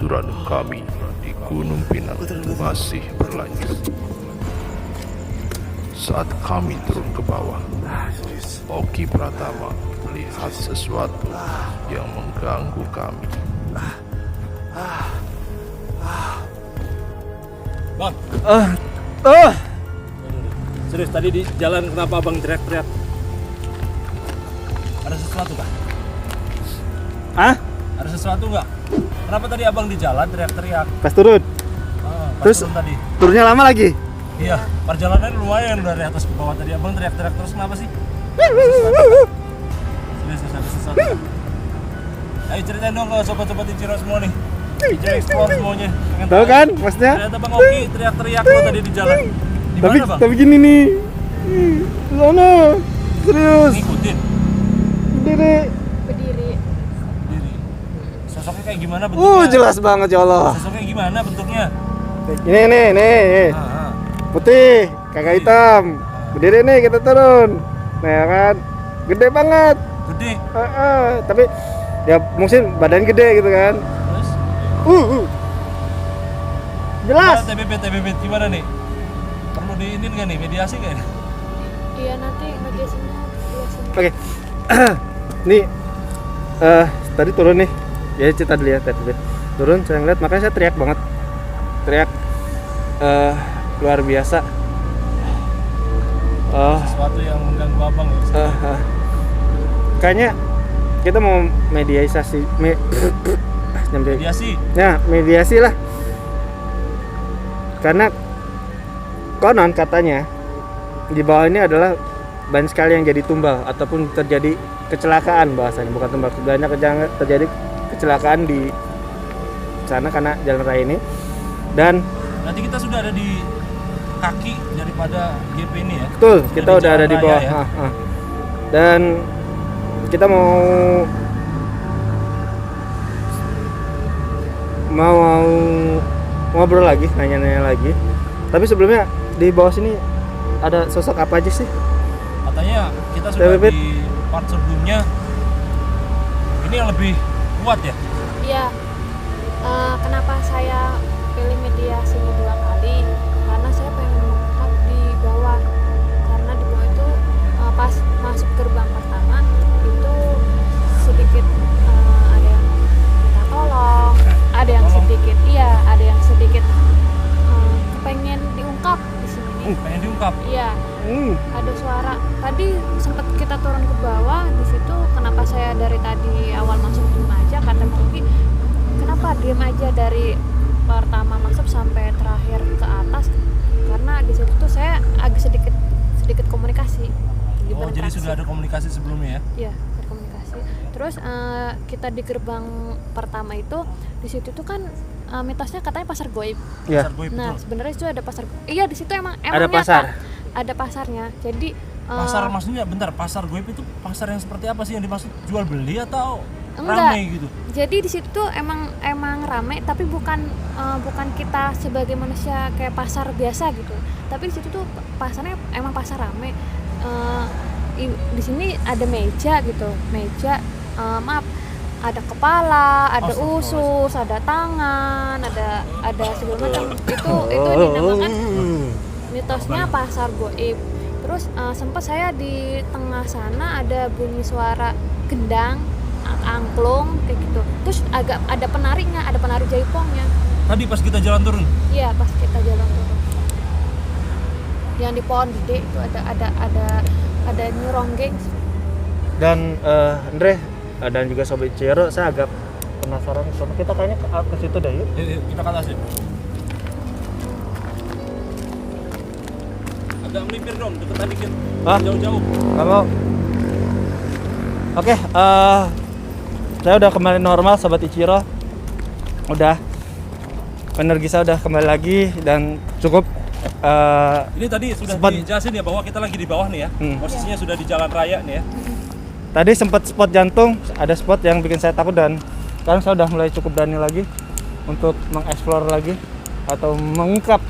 penelusuran kami di Gunung Pinang masih berlanjut. Saat kami turun ke bawah, Oki Pratama melihat sesuatu yang mengganggu kami. Bang, serius tadi di jalan kenapa abang teriak-teriak? Ada sesuatu kah? Hah? Ada sesuatu nggak? Kenapa tadi abang di jalan teriak-teriak? Pas turun. Pas Terus? turun tadi. Turunnya lama lagi. Iya, perjalanan lumayan dari atas ke bawah tadi. Abang teriak-teriak terus kenapa sih? Serius ada sesuatu. Ayo ceritain dong ke sobat-sobat Ichiro semua nih. Ichiro explore semuanya. Pengen Tahu kan maksudnya? Ternyata Bang Oki teriak-teriak lo tadi di jalan. Di mana, Bang? Tapi gini nih. Sana. Serius. Ngikutin. Berdiri. Diri. Sosoknya kayak gimana bentuknya? Jelas banget ya Allah. Sosoknya gimana bentuknya? Ini nih. Ah. Putih, kagak hitam. Berdiri nih kita turun. Nah ya kan. Gede banget. Gede. Tapi ya mungkin badan gede gitu kan. Terus? Jelas. TBB gimana nih? Perlu diinin nggak nih? Mediasi nggak nih? Iya nanti mediasinya jelasin. Oke. Nih tadi turun nih. Ya cerita dulu ya tadi. Turun saya ngeliat makanya saya teriak banget. Teriak luar biasa. Sesuatu yang mengganggu abang ya? Kayaknya kita mau mediasi Mediasi? Ya, mediasi lah. Karena konon katanya di bawah ini adalah banyak sekali yang jadi tumbal ataupun terjadi kecelakaan bahasanya, bukan tumbal, banyak terjadi kecelakaan di sana karena jalan raya ini. Dan nanti kita sudah ada di kaki daripada GP ini ya? betul, kita udah ada di bawah ya? Dan kita mau ngobrol lagi, nanya-nanya lagi. Tapi sebelumnya di bawah sini ada sosok apa aja sih? Katanya kita sudah di part sebelumnya ini yang lebih kuat ya? Iya. Kenapa saya pilih mediasinya 2 kali? Karena saya pengen mengungkap di bawah. Karena di bawah itu pas masuk gerbang pertama itu sedikit ada yang minta tolong, ada yang sedikit pengen diungkap di sini. Pengen diungkap? Iya. Ada suara. Tadi sempat kita turun ke bawah. Di situ kenapa saya dari tadi awal masuk diem aja, kata Moki. Kenapa diem aja dari pertama masuk sampai terakhir ke atas? Karena di situ tuh saya agak sedikit komunikasi. Jadi sudah ada komunikasi sebelumnya ya? Iya, berkomunikasi. Terus kita di gerbang pertama itu di situ tuh kan mitosnya katanya pasar goib. Ya. Pasar goib, Nah, betul. sebenarnya itu ada pasar. Iya, di situ emang Ada nyata. pasar. Ada pasarnya. Jadi Pasar maksudnya bentar, pasar goib itu pasar yang seperti apa sih yang dimaksud? Jual beli atau enggak. rame gitu? Jadi di situ tuh emang rame, tapi bukan kita sebagai manusia kayak pasar biasa gitu. Tapi di situ tuh pasarnya emang pasar rame. Di sini ada meja gitu, maaf, ada kepala, ada usus, ada tangan, ada segala macam. Itu dinamakan mitosnya pasar goib. Terus sempat saya di tengah sana ada bunyi suara gendang, angklung kayak gitu. Terus agak ada penarinya, ada penari jaipongnya. Tadi pas kita jalan turun? Iya, pas kita jalan turun. Yang di pohon gede itu ada nyuronggeng. Dan Andre dan juga Sobat Ichiro, saya agak penasaran. Kita kayaknya ke situ deh yuk. Yuk, kita ke atas yuk. Agak melipir dong, deketan dikit. Jauh-jauh. Kamu? Oke, saya udah kembali normal Sobat Ichiro. Udah energi saya udah kembali lagi dan cukup ini tadi sudah dijelasin ya bahwa kita lagi di bawah nih ya. Posisinya sudah di jalan raya nih ya. Tadi sempat spot jantung, ada spot yang bikin saya takut dan sekarang saya udah mulai cukup berani lagi untuk mengeksplor lagi atau mengungkap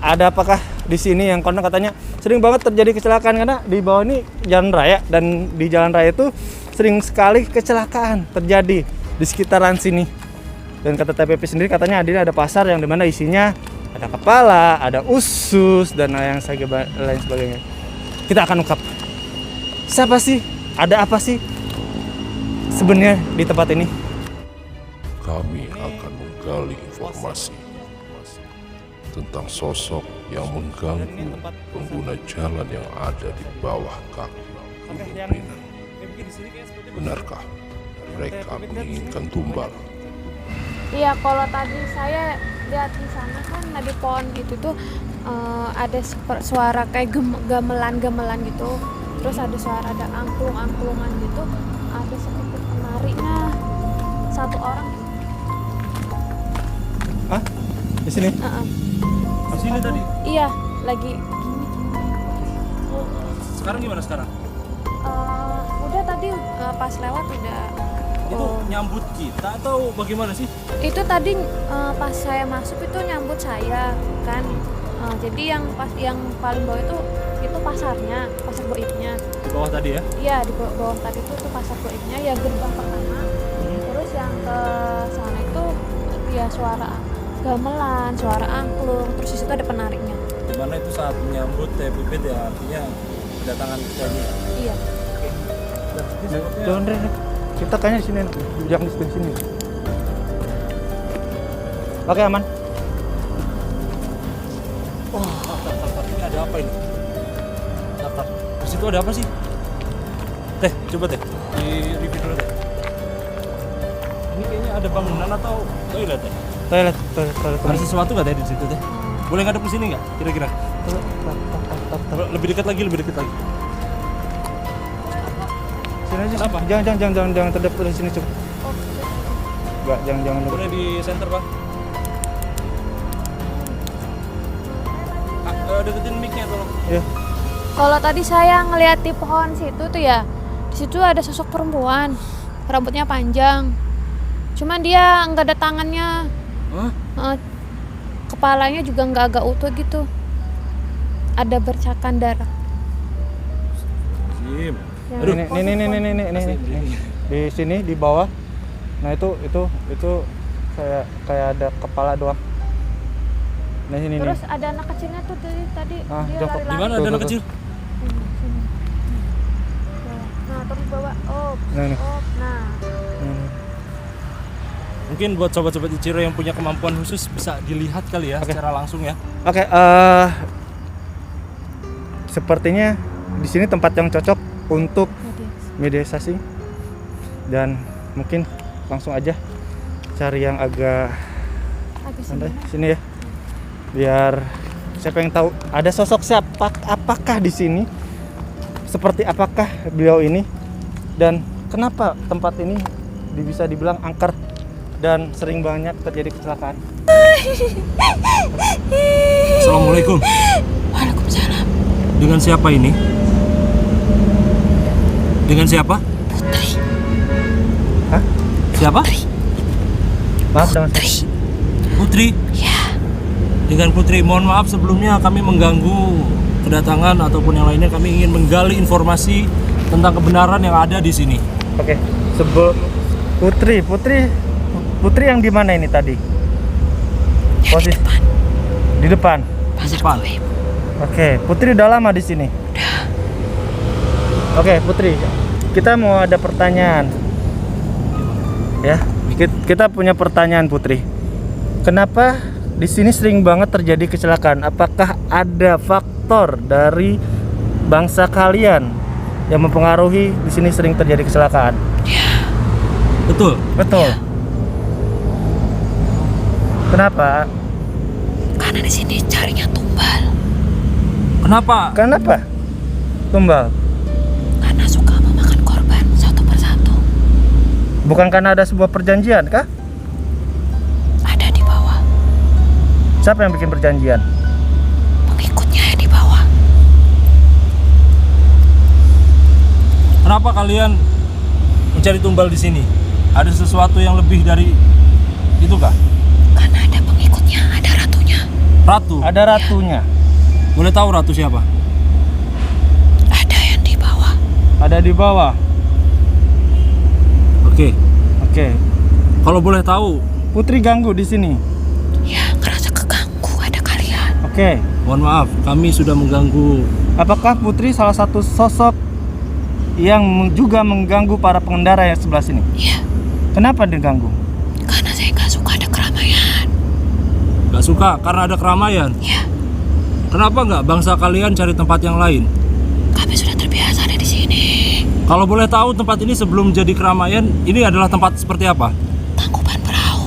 ada apakah di sini yang konon katanya sering banget terjadi kecelakaan karena di bawah ini jalan raya dan di jalan raya itu sering sekali kecelakaan terjadi di sekitaran sini. Dan kata TPP sendiri katanya di sini ada pasar yang dimana isinya ada kepala, ada usus dan lain sebagainya. Kita akan ungkap siapa sih, ada apa sih sebenarnya di tempat ini. Kami akan menggali informasi tentang sosok yang mengganggu pengguna jalan yang ada di bawah kaki kemungkinan. Benarkah mereka menginginkan tumbal? Iya, kalau tadi saya lihat di sana kan di pohon itu tuh ada suara kayak gamelan gitu. Terus ada suara ada angklung-angklungan gitu. Ada seperti penarinya satu orang. Hah? Di sini? Di sini tadi. Iya, lagi gini. Sekarang gimana sekarang? Udah tadi pas lewat udah. Itu nyambut kita atau bagaimana sih? Itu tadi pas saya masuk itu nyambut saya kan. Jadi yang paling bawah itu pasarnya, pasar goibnya. Di bawah tadi ya? Iya, di bawah tadi itu pasar goibnya ya, gerbang pertama. Terus yang ke sana itu ya suara gamelan, suara angklung, terus di situ ada penariknya. Dimana itu saat menyambut TPP ya, artinya kedatangan kita ini. Iya. Jangan deh, kita kayaknya di sini, yang di sini. Oke, aman. Daftar ini ada apa ini? Daftar. Di situ ada apa sih? Teh, coba teh di review dulu teh. Ini kayaknya ada bangunan atau toilet teh? Toilet. Ada sesuatu nggak teh di situ teh? Boleh ngadep ke sini nggak? Kira-kira? Lebih dekat lagi. Sini aja. Kenapa? Jangan terdekat dari sini, Cuk. Enggak, jangan. Boleh di center, Bang. Deketin mic-nya tolong. Iya. Kalau tadi saya ngeliat di pohon situ tuh ya, di situ ada sosok perempuan, rambutnya panjang. Cuman dia nggak ada tangannya, kepalanya juga nggak agak utuh gitu. Ada bercakan darah. Sim. Aduh, ini. Di sini di bawah. Nah, itu kayak ada kepala doang. Nah, sini Terus nih. ada anak kecilnya tuh tadi dia jongkok. lari-lari. Di mana ada anak kecil? Sini. Nah, terus bawa Nah, nih. nah. Mungkin buat sobat-sobat Ichiro yang punya kemampuan khusus bisa dilihat kali ya secara langsung ya. Oke, sepertinya di sini tempat yang cocok untuk mediasi dan mungkin langsung aja cari yang agak santai sini ya, biar saya pengen tahu ada sosok siapa, apakah di sini, seperti apakah beliau ini, dan kenapa tempat ini bisa dibilang angker dan sering banyak terjadi kecelakaan. Assalamualaikum. Waalaikumsalam. Dengan siapa ini? Dengan siapa? Putri. Hah? Siapa? Maaf, dengan Putri. Ya. Dengan Putri, mohon maaf sebelumnya kami mengganggu kedatangan ataupun yang lainnya. Kami ingin menggali informasi tentang kebenaran yang ada di sini. Oke, Putri yang di mana ini tadi? Posisi di depan. Di depan. Oke, Putri udah lama di sini. Oke, Putri, kita mau ada pertanyaan. Ya, kita punya pertanyaan, Putri. Kenapa di sini sering banget terjadi kecelakaan? Apakah ada faktor dari bangsa kalian yang mempengaruhi di sini sering terjadi kecelakaan? Betul. Betul. Kenapa? Karena di sini carinya tumbal. Kenapa? Tumbal. Karena suka memakan korban satu persatu. Bukan karena ada sebuah perjanjian kah? Ada di bawah. Siapa yang bikin perjanjian? Pengikutnya yang di bawah. Kenapa kalian mencari tumbal di sini? Ada sesuatu yang lebih dari itu kah? Karena ada pengikutnya, ada ratunya. Ratu. Ada ratunya. Boleh tahu ratu siapa? Ada yang di bawah. Ada di bawah. Oke. Oke. Kalau boleh tahu, Putri ganggu di sini? Ya, ngerasa keganggu ada kalian. Oke. Mohon maaf, kami sudah mengganggu. Apakah Putri salah satu sosok yang juga mengganggu para pengendara yang sebelah sini? Iya, Kenapa diganggu? karena saya nggak suka ada keramaian. Gak suka karena ada keramaian. Ya, Kenapa nggak bangsa kalian cari tempat yang lain? kami sudah terbiasa ada di sini. Kalau boleh tahu tempat ini sebelum jadi keramaian, ini adalah tempat seperti apa? Tangkuban perahu.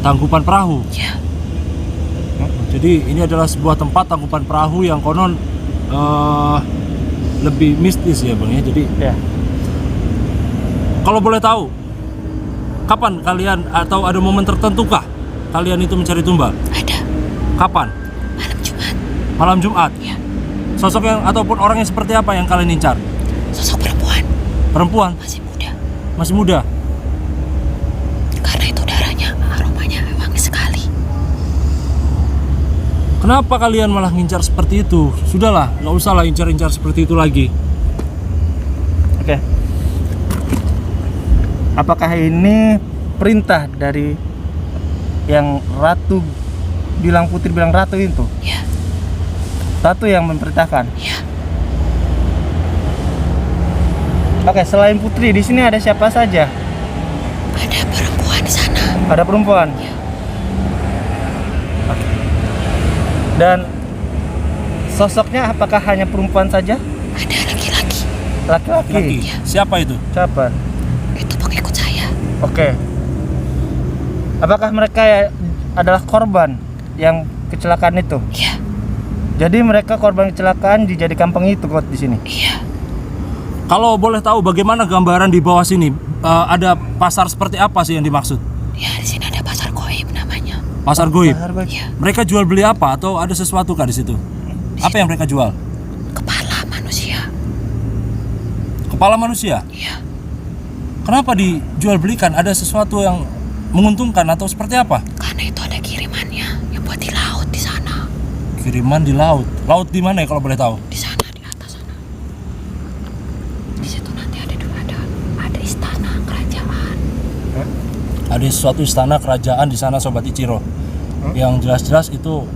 Tangkupan perahu. Ya, Jadi ini adalah sebuah tempat tangkupan perahu yang konon lebih mistis ya bang ya. Jadi Ya. kalau boleh tahu, kapan kalian atau ada momen tertentu kah kalian itu mencari tumbal? ada Kapan? malam Jumat. Malam Jumat. Ya, Sosok yang ataupun orang yang seperti apa yang kalian incar? sosok perempuan Perempuan, masih muda. masih muda. Karena itu darahnya, aromanya wangi sekali. Kenapa kalian malah ngincar seperti itu? Sudahlah, nggak usah lah incar-incar seperti itu lagi. Oke. Apakah ini perintah dari yang Ratu bilang, Putri bilang Ratu itu? Ya, Ratu yang memerintahkan. ya, Oke, selain Putri di sini ada siapa saja? ada perempuan di sana. Ada perempuan. Ya, Dan sosoknya apakah hanya perempuan saja? ada laki-laki. Laki-laki. Lagi. Siapa itu? Siapa? Itu pengikut saya. Oke. Apakah mereka adalah korban yang kecelakaan itu? Ya, Jadi mereka korban kecelakaan dijadikan pengikut di sini. iya. Kalau boleh tahu bagaimana gambaran di bawah sini? Ada pasar seperti apa sih yang dimaksud? Ya, di sini ada pasar goib namanya. Pasar goib. Ya, Mereka jual beli apa atau ada sesuatu kah di situ? Apa yang mereka jual? kepala manusia. Kepala manusia. Ya, Kenapa dijual belikan? Ada sesuatu yang menguntungkan atau seperti apa? karena itu ada kirimannya yang buat di laut di sana. Kiriman di laut. Laut di mana ya kalau boleh tahu? Di sana, di atas sana. Di situ nanti ada istana kerajaan. Ada suatu istana kerajaan di sana Sobat Ichiro. Yang jelas-jelas itu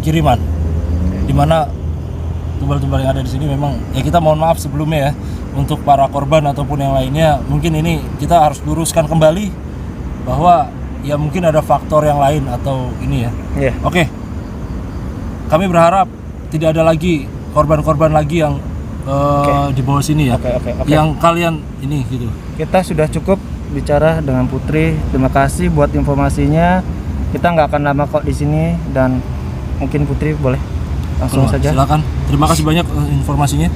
kiriman. Dimana tumbal-tumbal yang ada di sini memang ya kita mohon maaf sebelumnya ya untuk para korban ataupun yang lainnya. Mungkin ini kita harus luruskan kembali bahwa ya mungkin ada faktor yang lain atau ini ya. Iya. Oke. Kami berharap tidak ada lagi korban-korban lagi yang di bawah sini ya. Oke. Yang kalian ini gitu. Kita sudah cukup bicara dengan Putri. Terima kasih buat informasinya. Kita nggak akan lama kok di sini dan mungkin Putri boleh langsung Keluar, saja. silakan. Terima kasih banyak informasinya.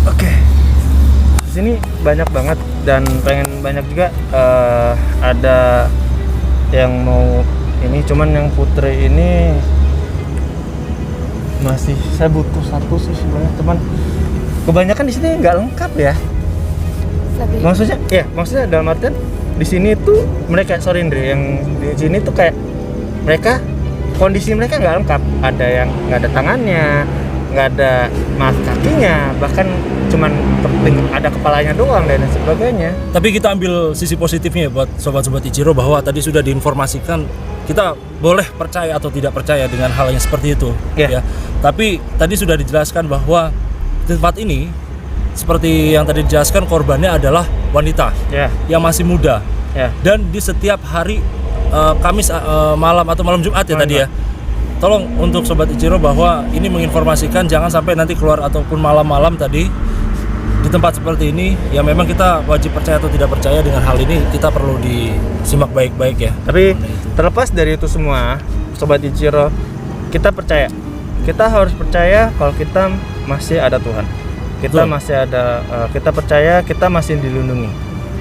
Oke. Di sini banyak banget dan pengen banyak juga ada yang mau ini, cuman yang Putri ini masih saya butuh satu sih sebenarnya, teman. Kebanyakan di sini nggak lengkap ya. Lebih Maksudnya dalam artian di sini tuh mereka, sorry Indri, yang di sini tuh kayak mereka kondisi mereka nggak lengkap. Ada yang nggak ada tangannya, nggak ada kakinya, bahkan cuman ada kepalanya doang dan sebagainya. Tapi kita ambil sisi positifnya buat sobat-sobat Ichiro bahwa tadi sudah diinformasikan kita boleh percaya atau tidak percaya dengan hal yang seperti itu. Yeah. Ya. Tapi tadi sudah dijelaskan bahwa tempat ini seperti yang tadi dijelaskan korbannya adalah wanita Ya, yang masih muda ya. dan di setiap hari Kamis malam atau malam Jumat ya Malam tadi ya. Tolong untuk sobat Ichiro bahwa ini menginformasikan jangan sampai nanti keluar ataupun malam-malam tadi di tempat seperti ini ya memang kita wajib percaya atau tidak percaya dengan hal ini kita perlu disimak baik-baik ya. Tapi terlepas dari itu semua, sobat Ichiro, kita percaya. Kita harus percaya kalau kita masih ada Tuhan. Kita Betul. masih ada, kita percaya kita masih dilindungi.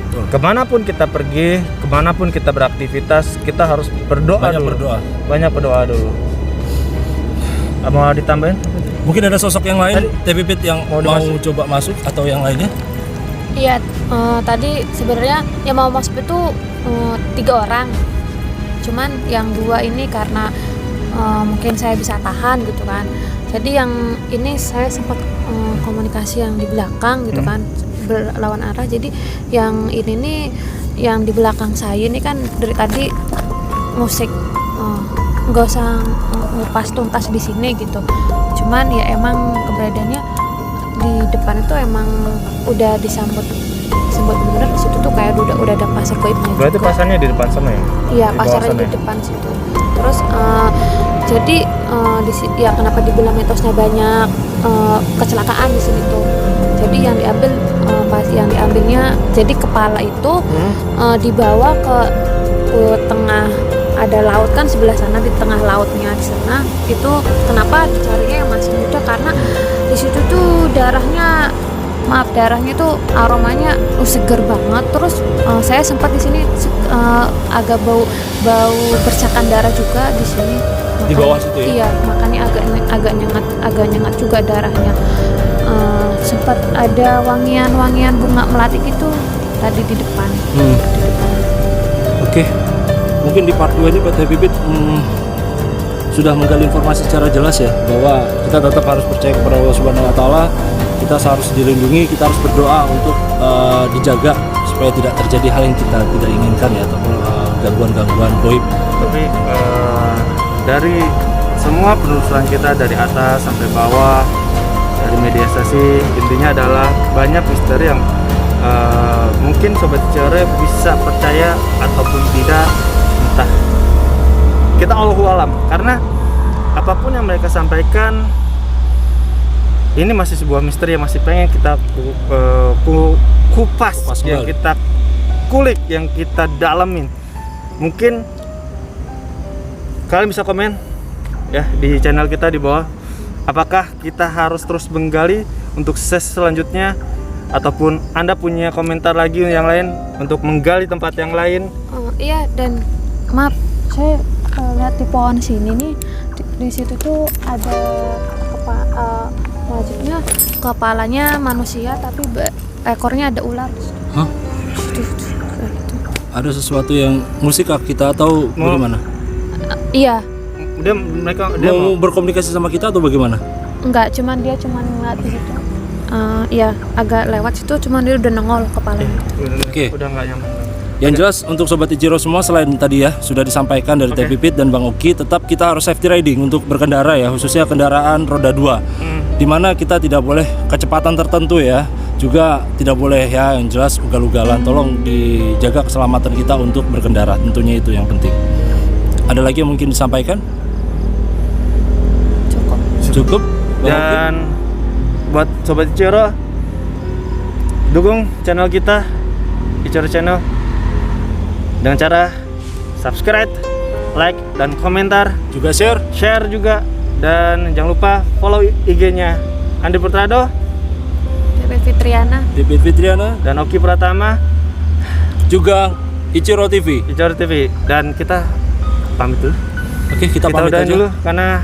Betul. Kemanapun kita pergi, kemanapun kita beraktivitas, kita harus berdoa Banyak dulu. berdoa. Banyak berdoa dulu. Mau ditambahin? Mungkin ada sosok yang lain, Pipit yang Mau mau dimasukin? coba masuk atau yang lainnya? Iya, tadi sebenarnya yang mau masuk itu 3 orang. Cuman yang 2 ini karena mungkin saya bisa tahan gitu kan. Jadi yang ini saya sempat komunikasi yang di belakang gitu kan, berlawan arah. Jadi yang ini nih, yang di belakang saya ini kan dari tadi musik, nggak usah ngupas tuntas di sini gitu. Cuman ya emang keberadaannya di depan itu emang udah disambut bener-bener. Di situ tuh kayak udah ada pasar goibnya. Berarti juga. pasarnya di depan sana ya? Iya, Di pasarnya bawah sana di ya? depan situ. Terus jadi ya kenapa dibilang mitosnya banyak kecelakaan di sini tuh. Jadi yang diambil pas yang diambilnya, jadi kepala itu dibawa ke tengah, ada laut kan sebelah sana, di tengah lautnya di sana. Itu kenapa dicarinya yang masih muda, karena di situ tuh darahnya tuh aromanya seger banget. Terus saya sempat di sini agak bau bercakan darah juga di sini. Di bawah situ ya? Iya, makanya agak nyengat juga darahnya. Sempat ada wangian bunga melati gitu tadi di depan. Oke. Mungkin di part 2 ini PT Pipit sudah menggali informasi secara jelas ya, bahwa kita tetap harus percaya kepada Allah Subhanahu wa taala. Kita harus dilindungi, kita harus berdoa untuk dijaga supaya tidak terjadi hal yang kita tidak inginkan ya, ataupun gangguan-gangguan goib. Tapi dari semua penelusuran kita dari atas sampai bawah, dari media sosial, intinya adalah banyak misteri yang mungkin Sobat Core bisa percaya ataupun tidak, entah. Kita Allahu alam, karena apapun yang mereka sampaikan ini masih sebuah misteri yang masih pengen kita kupas, yang kita kulik, yang kita dalamin. Mungkin kalian bisa komen ya di channel kita di bawah, apakah kita harus terus menggali untuk ses selanjutnya, ataupun Anda punya komentar lagi yang lain untuk menggali tempat yang lain. Iya, dan maaf, saya lihat di pohon sini nih, di situ tuh ada wajibnya kepalanya manusia tapi ekornya ada ular. Hah? Gitu. Ada sesuatu yang musik kah kita atau bagaimana? Iya. Dia Mau berkomunikasi sama kita atau bagaimana? Enggak, dia cuman ngeliat di situ. Iya, agak lewat situ, cuman dia udah nongol kepalanya. Oke. Udah nggak nyaman. Yang jelas untuk Sobat Ichiro semua, selain tadi ya sudah disampaikan dari Teh Pipit dan Bang Oki, tetap kita harus safety riding untuk berkendara ya, khususnya kendaraan roda 2. Dimana kita tidak boleh kecepatan tertentu ya, juga tidak boleh ya yang jelas ugal-ugalan. Tolong dijaga keselamatan kita untuk berkendara, tentunya itu yang penting. Ada lagi yang mungkin disampaikan? Cukup. Bang Oki? Dan buat Sobat Ichiro, dukung channel kita, Ichiro Channel, dengan cara subscribe, like, dan komentar, Juga share. juga, dan jangan lupa follow IG-nya Andi Putrado, Pipit Fitriana, dan Oki Pratama, juga Ichiro TV. Ichiro TV. Dan kita pamit dulu. Oke, kita pamit udahan aja. dulu karena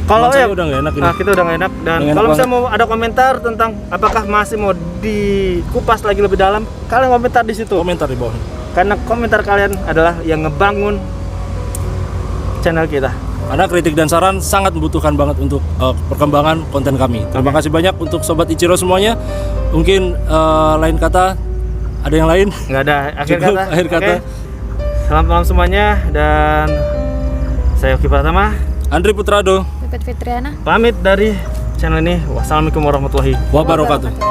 kalau Teman saya udah nggak enak ini. kita udah nggak enak. Dan Nggak enak kalau misalnya banget. mau ada komentar tentang apakah masih mau dikupas lagi lebih dalam, kalian komentar di situ. Komentar di bawah. Karena komentar kalian adalah yang ngebangun channel kita. Karena kritik dan saran sangat membutuhkan banget untuk perkembangan konten kami. Terima kasih banyak untuk Sobat Ichiro semuanya. Mungkin lain kata, ada yang lain? Nggak ada akhir Cukup, kata. akhir kata. Oke. Selamat malam semuanya, dan saya Oki Pratama Andri Putrado. Pipit Fitriana. pamit dari channel ini. Wassalamualaikum warahmatullahi Wabarakatuh.